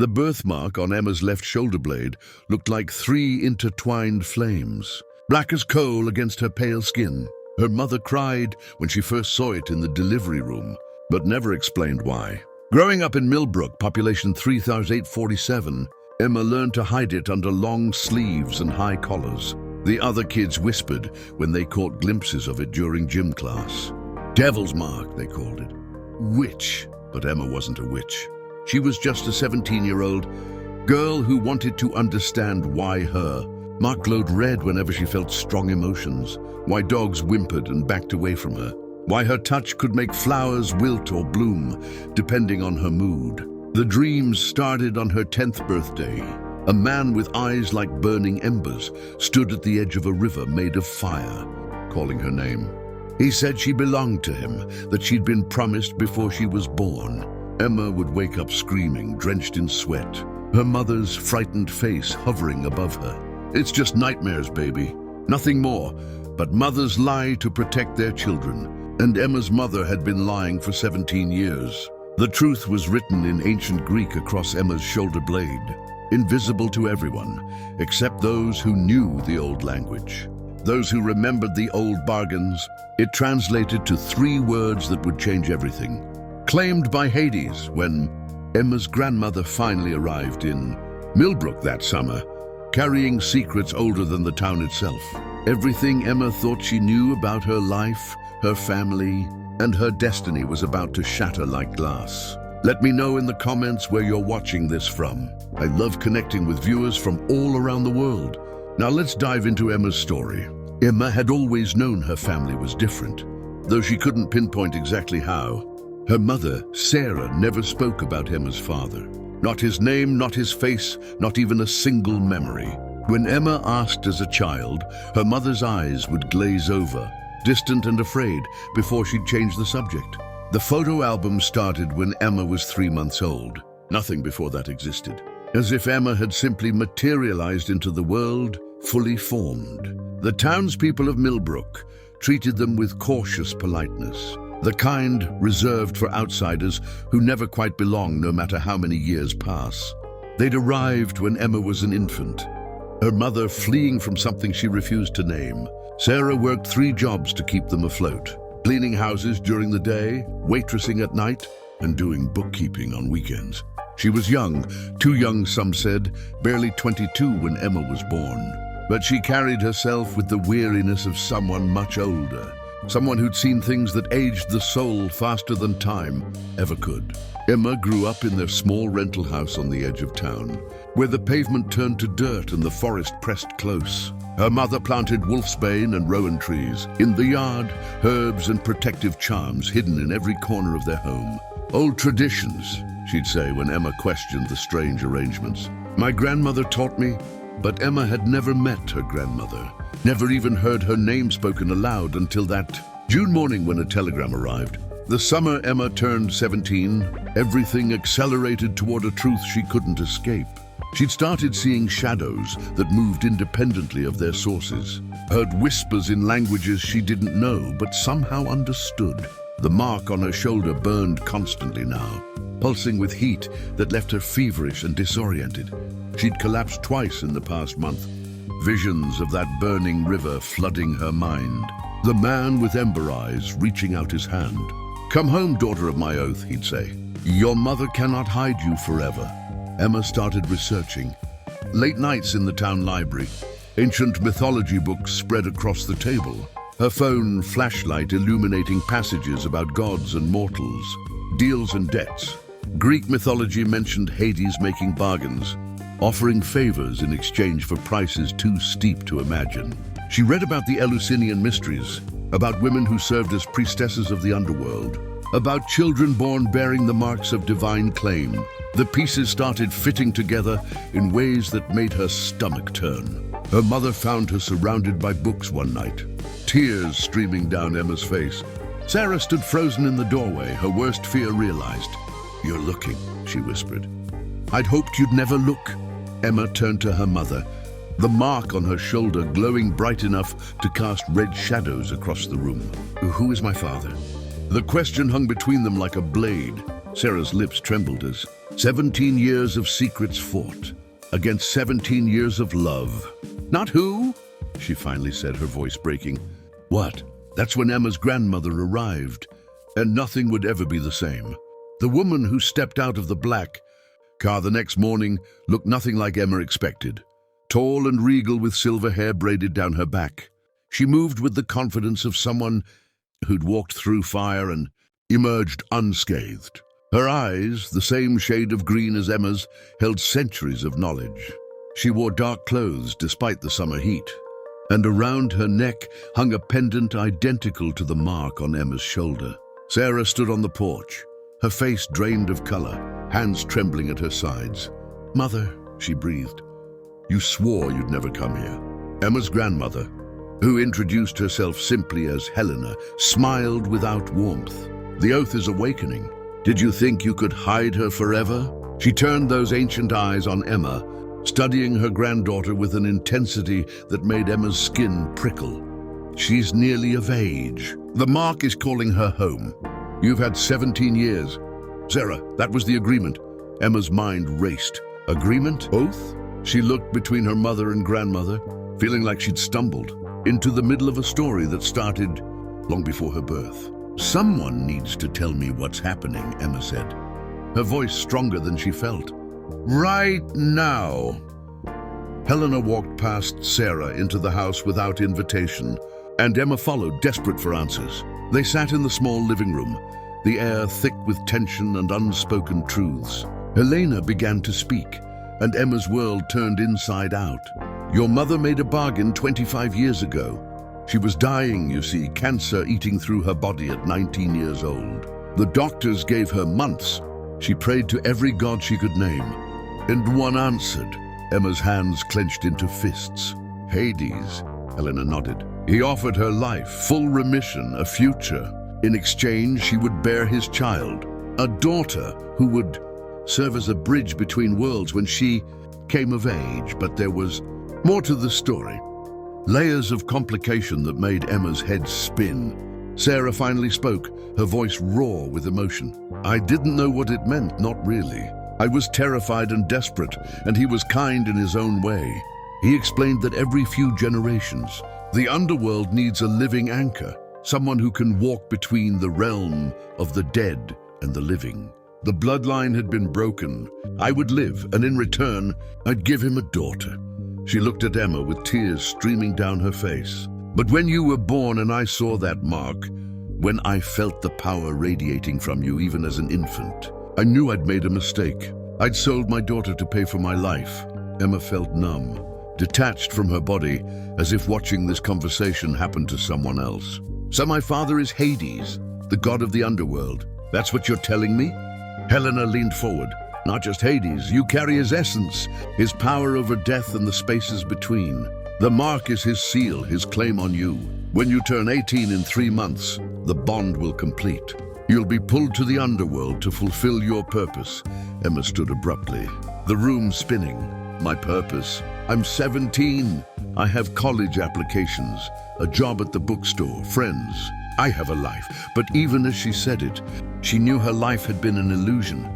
The birthmark on Emma's left shoulder blade looked like 3 intertwined flames, black as coal against her pale skin. Her mother cried when she first saw it in the delivery room, but never explained why. Growing up in Millbrook, population 3,847, Emma learned to hide it under long sleeves and high collars. The other kids whispered when they caught glimpses of it during gym class. Devil's mark, they called it. Witch, but Emma wasn't a witch. She was just a 17-year-old girl who wanted to understand why her mark glowed red whenever she felt strong emotions, why dogs whimpered and backed away from her, why her touch could make flowers wilt or bloom, depending on her mood. The dreams started on her 10th birthday. A man with eyes like burning embers stood at the edge of a river made of fire, calling her name. He said she belonged to him, that she'd been promised before she was born. Emma would wake up screaming, drenched in sweat, her mother's frightened face hovering above her. It's just nightmares, baby. Nothing more. But mothers lie to protect their children, and Emma's mother had been lying for 17 years. The truth was written in ancient Greek across Emma's shoulder blade, invisible to everyone, except those who knew the old language. Those who remembered the old bargains. It translated to 3 words that would change everything. Claimed by Hades when Emma's grandmother finally arrived in Millbrook that summer, carrying secrets older than the town itself. Everything Emma thought she knew about her life, her family, and her destiny was about to shatter like glass. Let me know in the comments where you're watching this from. I love connecting with viewers from all around the world. Now let's dive into Emma's story. Emma had always known her family was different, though she couldn't pinpoint exactly how. Her mother, Sarah, never spoke about Emma's father. Not his name, not his face, not even a single memory. When Emma asked as a child, her mother's eyes would glaze over, distant and afraid, before she'd change the subject. The photo album started when Emma was 3 months old. Nothing before that existed. As if Emma had simply materialized into the world, fully formed. The townspeople of Millbrook treated them with cautious politeness, the kind reserved for outsiders who never quite belong no matter how many years pass. They'd arrived when Emma was an infant, her mother fleeing from something she refused to name. Sarah worked 3 jobs to keep them afloat, cleaning houses during the day, waitressing at night, and doing bookkeeping on weekends. She was young, too young some said, barely 22 when Emma was born. But she carried herself with the weariness of someone much older, someone who'd seen things that aged the soul faster than time ever could. Emma grew up in their small rental house on the edge of town, where the pavement turned to dirt and the forest pressed close. Her mother planted wolfsbane and rowan trees. In the yard, herbs and protective charms hidden in every corner of their home. Old traditions, she'd say when Emma questioned the strange arrangements. My grandmother taught me, but Emma had never met her grandmother, never even heard her name spoken aloud until that June morning when a telegram arrived. The summer Emma turned 17, everything accelerated toward a truth she couldn't escape. She'd started seeing shadows that moved independently of their sources, heard whispers in languages she didn't know but somehow understood. The mark on her shoulder burned constantly now, pulsing with heat that left her feverish and disoriented. She'd collapsed twice in the past month, visions of that burning river flooding her mind. The man with ember eyes reaching out his hand. Come home, daughter of my oath, he'd say. Your mother cannot hide you forever. Emma started researching. Late nights in the town library, ancient mythology books spread across the table, her phone flashlight illuminating passages about gods and mortals, deals and debts. Greek mythology mentioned Hades making bargains, offering favors in exchange for prices too steep to imagine. She read about the Eleusinian mysteries, about women who served as priestesses of the underworld, about children born bearing the marks of divine claim. The pieces started fitting together in ways that made her stomach turn. Her mother found her surrounded by books one night, tears streaming down Emma's face. Sarah stood frozen in the doorway, her worst fear realized. You're looking, she whispered. I'd hoped you'd never look. Emma turned to her mother, the mark on her shoulder glowing bright enough to cast red shadows across the room. Who is my father? The question hung between them like a blade. Sarah's lips trembled as 17 years of secrets fought against 17 years of love. Not who? She finally said, her voice breaking. What? That's when Emma's grandmother arrived, and nothing would ever be the same. The woman who stepped out of the black car the next morning looked nothing like Emma expected. Tall and regal with silver hair braided down her back. She moved with the confidence of someone who'd walked through fire and emerged unscathed. Her eyes, the same shade of green as Emma's, held centuries of knowledge. She wore dark clothes despite the summer heat, and around her neck hung a pendant identical to the mark on Emma's shoulder. Sarah stood on the porch, her face drained of color, hands trembling at her sides. "Mother," she breathed, "you swore you'd never come here." Emma's grandmother, who introduced herself simply as Helena, smiled without warmth. "The oath is awakening. Did you think you could hide her forever?" She turned those ancient eyes on Emma, studying her granddaughter with an intensity that made Emma's skin prickle. "She's nearly of age. The mark is calling her home. You've had 17 years. Sarah, that was the agreement." Emma's mind raced. Agreement? Oath? She looked between her mother and grandmother, feeling like she'd stumbled into the middle of a story that started long before her birth. "Someone needs to tell me what's happening," Emma said, her voice stronger than she felt. "Right now." Helena walked past Sarah into the house without invitation, and Emma followed, desperate for answers. They sat in the small living room, the air thick with tension and unspoken truths. Helena began to speak, and Emma's world turned inside out. "Your mother made a bargain 25 years ago. She was dying, you see, cancer eating through her body at 19 years old. The doctors gave her months. She prayed to every god she could name, and one answered." Emma's hands clenched into fists. "Hades," Helena nodded. "He offered her life, full remission, a future. In exchange, she would bear his child, a daughter who would serve as a bridge between worlds when she came of age." But there was more to the story. Layers of complication that made Emma's head spin. Sarah finally spoke, her voice raw with emotion. "I didn't know what it meant, not really. I was terrified and desperate, and he was kind in his own way. He explained that every few generations, the underworld needs a living anchor, someone who can walk between the realm of the dead and the living. The bloodline had been broken. I would live, and in return, I'd give him a daughter." She looked at Emma with tears streaming down her face. "But when you were born and I saw that mark, when I felt the power radiating from you even as an infant, I knew I'd made a mistake. I'd sold my daughter to pay for my life." Emma felt numb, detached from her body, as if watching this conversation happen to someone else. "So my father is Hades, the god of the underworld. That's what you're telling me?" Helena leaned forward. "Not just Hades, you carry his essence, his power over death and the spaces between. The mark is his seal, his claim on you. When you turn 18 in 3 months, the bond will complete. You'll be pulled to the underworld to fulfill your purpose." Emma stood abruptly, the room spinning. "My purpose? I'm 17. I have college applications, a job at the bookstore, friends. I have a life." But even as she said it, she knew her life had been an illusion,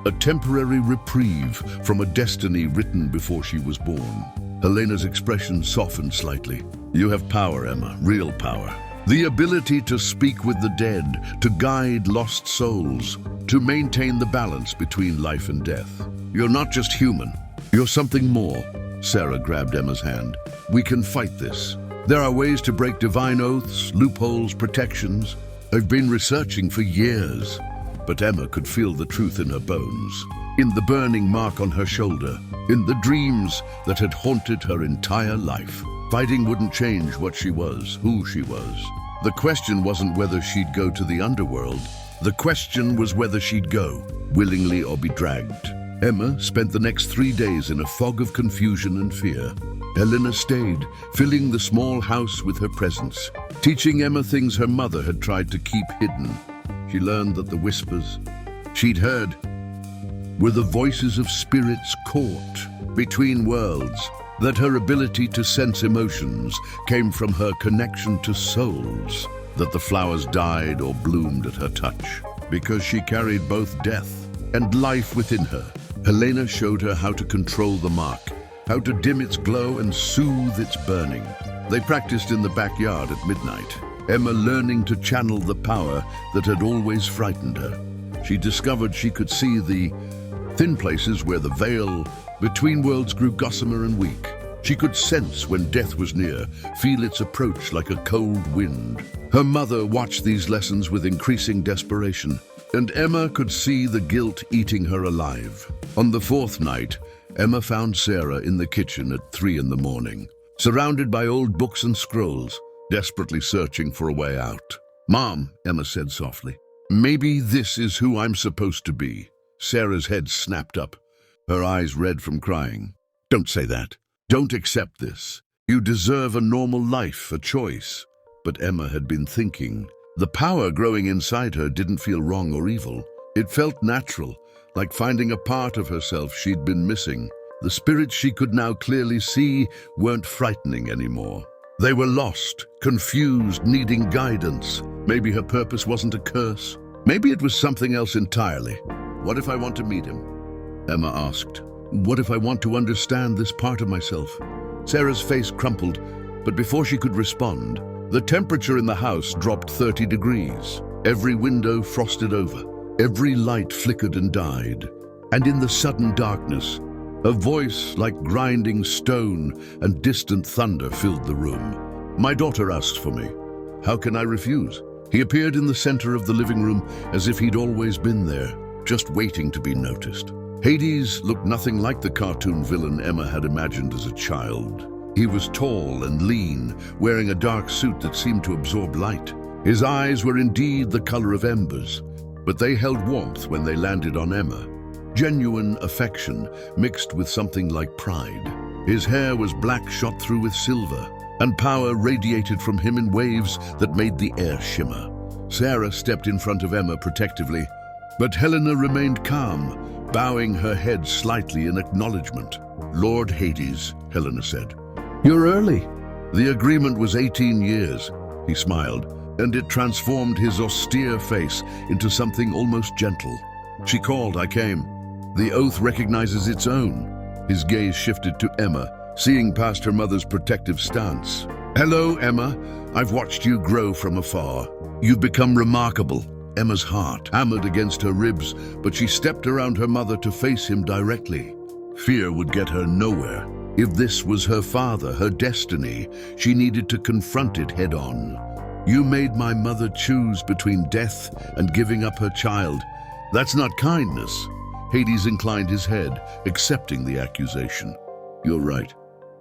a temporary reprieve from a destiny written before she was born. Helena's expression softened slightly. "You have power, Emma, real power. The ability to speak with the dead, to guide lost souls, to maintain the balance between life and death. You're not just human, you're something more." Sarah grabbed Emma's hand. "We can fight this. There are ways to break divine oaths, loopholes, protections. I've been researching for years." But Emma could feel the truth in her bones, in the burning mark on her shoulder, in the dreams that had haunted her entire life. Fighting wouldn't change what she was, who she was. The question wasn't whether she'd go to the underworld. The question was whether she'd go, willingly or be dragged. Emma spent the next 3 days in a fog of confusion and fear. Helena stayed, filling the small house with her presence, teaching Emma things her mother had tried to keep hidden. She learned that the whispers she'd heard were the voices of spirits caught between worlds, that her ability to sense emotions came from her connection to souls, that the flowers died or bloomed at her touch, because she carried both death and life within her. Helena showed her how to control the mark, how to dim its glow and soothe its burning. They practiced in the backyard at midnight, Emma learning to channel the power that had always frightened her. She discovered she could see the thin places where the veil between worlds grew gossamer and weak. She could sense when death was near, feel its approach like a cold wind. Her mother watched these lessons with increasing desperation, and Emma could see the guilt eating her alive. On the fourth night, Emma found Sarah in the kitchen at 3 in the morning, surrounded by old books and scrolls, desperately searching for a way out. "Mom," Emma said softly, "maybe this is who I'm supposed to be." Sarah's head snapped up, her eyes red from crying. "Don't say that. Don't accept this. You deserve a normal life, a choice." But Emma had been thinking. The power growing inside her didn't feel wrong or evil. It felt natural, like finding a part of herself she'd been missing. The spirits she could now clearly see weren't frightening anymore. They were lost, confused, needing guidance. Maybe her purpose wasn't a curse. Maybe it was something else entirely. "What if I want to meet him?" Emma asked. "What if I want to understand this part of myself?" Sarah's face crumpled, but before she could respond, the temperature in the house dropped 30 degrees. Every window frosted over. Every light flickered and died. And in the sudden darkness, a voice like grinding stone and distant thunder filled the room. "My daughter asked for me. How can I refuse?" He appeared in the center of the living room as if he'd always been there, just waiting to be noticed. Hades looked nothing like the cartoon villain Emma had imagined as a child. He was tall and lean, wearing a dark suit that seemed to absorb light. His eyes were indeed the color of embers, but they held warmth when they landed on Emma. Genuine affection mixed with something like pride. His hair was black shot through with silver, and power radiated from him in waves that made the air shimmer. Sarah stepped in front of Emma protectively, but Helena remained calm, bowing her head slightly in acknowledgement. "Lord Hades," Helena said. "You're early." The agreement was 18 years, he smiled, and it transformed his austere face into something almost gentle. "She called, I came. The oath recognizes its own." His gaze shifted to Emma, seeing past her mother's protective stance. "Hello, Emma. I've watched you grow from afar. You've become remarkable." Emma's heart hammered against her ribs, but she stepped around her mother to face him directly. Fear would get her nowhere. If this was her father, her destiny, she needed to confront it head-on. "You made my mother choose between death and giving up her child. That's not kindness." Hades inclined his head, accepting the accusation. "You're right.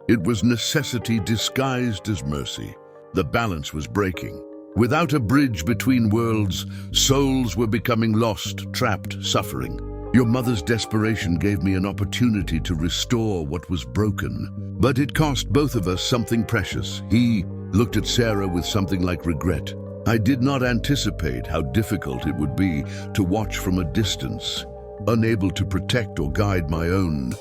It was necessity disguised as mercy." The balance was breaking. Without a bridge between worlds, souls were becoming lost, trapped, suffering. "Your mother's desperation gave me an opportunity to restore what was broken, but it cost both of us something precious." He looked at Sarah with something like regret. "I did not anticipate how difficult it would be to watch from a distance, unable to protect or guide my own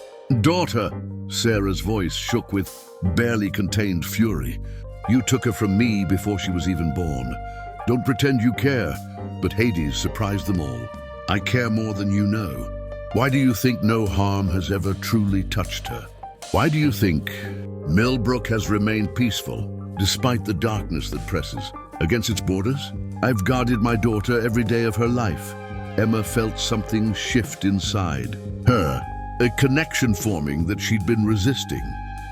daughter." Sarah's voice shook with barely contained fury. "You took her from me before she was even born. Don't pretend you care." But Hades surprised them all. "I care more than you know. Why do you think no harm has ever truly touched her? Why do you think Millbrook has remained peaceful, despite the darkness that presses against its borders? I've guarded my daughter every day of her life." Emma felt something shift inside her, a connection forming that she'd been resisting.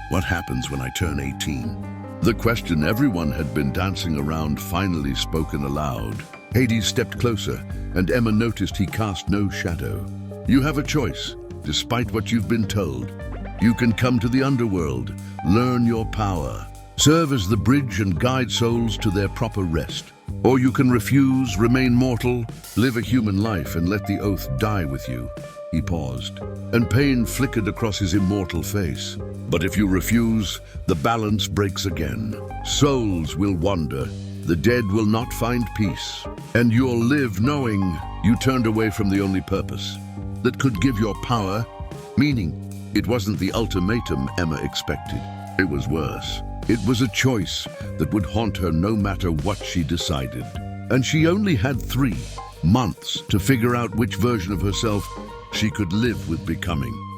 What happens when I turn 18? The question everyone had been dancing around finally spoken aloud. Hades stepped closer, and Emma noticed he cast no shadow. "You have a choice, despite what you've been told. You can come to the underworld, learn your power, serve as the bridge and guide souls to their proper rest. Or you can refuse, remain mortal, live a human life and let the oath die with you." He paused, and pain flickered across his immortal face. "But if you refuse, the balance breaks again. Souls will wander, the dead will not find peace, and you'll live knowing you turned away from the only purpose that could give your power meaning." It wasn't the ultimatum Emma expected. It was worse. It was a choice that would haunt her no matter what she decided. And she only had 3 months to figure out which version of herself she could live with becoming.